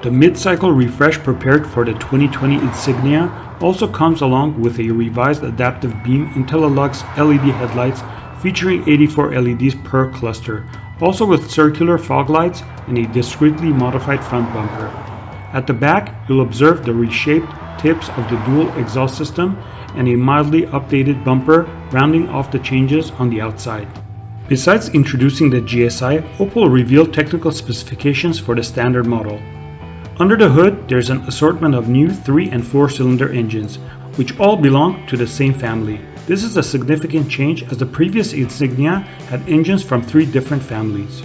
The mid-cycle refresh prepared for the 2020 Insignia also comes along with a revised adaptive beam Intellilux LED headlights featuring 84 LEDs per cluster, also with circular fog lights and a discreetly modified front bumper. At the back, you'll observe the reshaped tips of the dual exhaust system and a mildly updated bumper rounding off the changes on the outside. Besides introducing the GSi, Opel revealed technical specifications for the standard model. Under the hood, there's an assortment of new 3- and 4-cylinder engines, which all belong to the same family. This is a significant change as the previous Insignia had engines from 3 different families.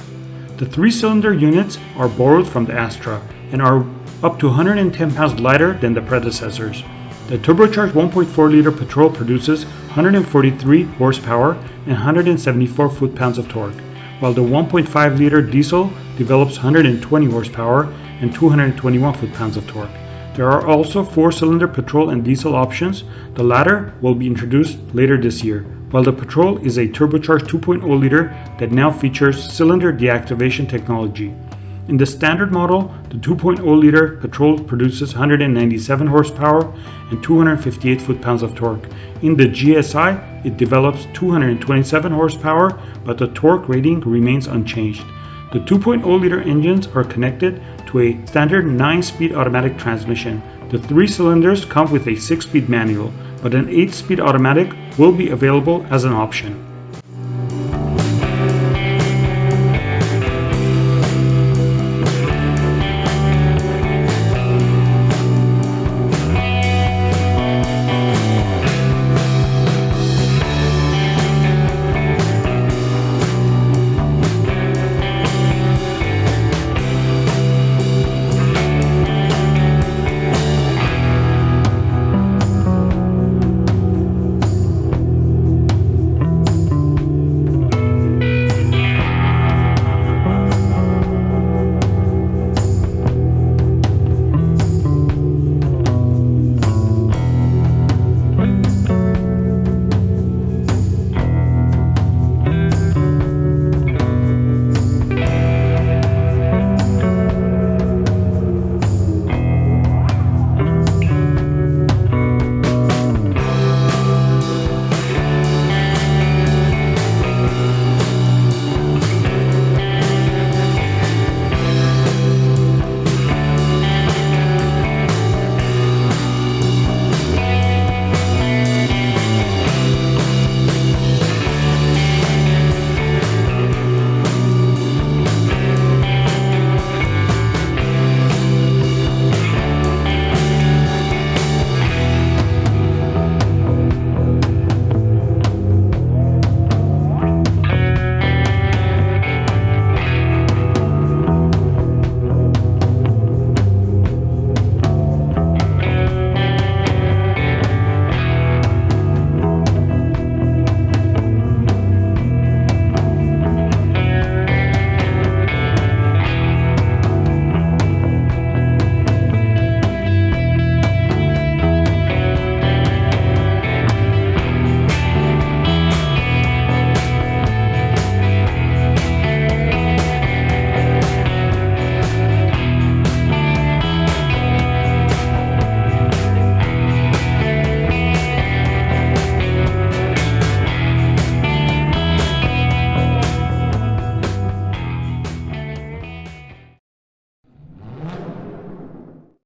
The 3-cylinder units are borrowed from the Astra and are up to 110 pounds lighter than the predecessors. The turbocharged 1.4-liter petrol produces 143 horsepower and 174 foot-pounds of torque, while the 1.5-liter diesel develops 120 horsepower and 221 foot-pounds of torque. There are also 4-cylinder petrol and diesel options. The latter will be introduced later this year, while the petrol is a turbocharged 2.0-liter that now features cylinder deactivation technology. In the standard model, the 2.0-liter petrol produces 197 horsepower and 258 foot-pounds of torque. In the GSi, it develops 227 horsepower, but the torque rating remains unchanged. The 2.0-liter engines are connected to a standard 9-speed automatic transmission. The 3 cylinders come with a 6-speed manual, but an 8-speed automatic will be available as an option.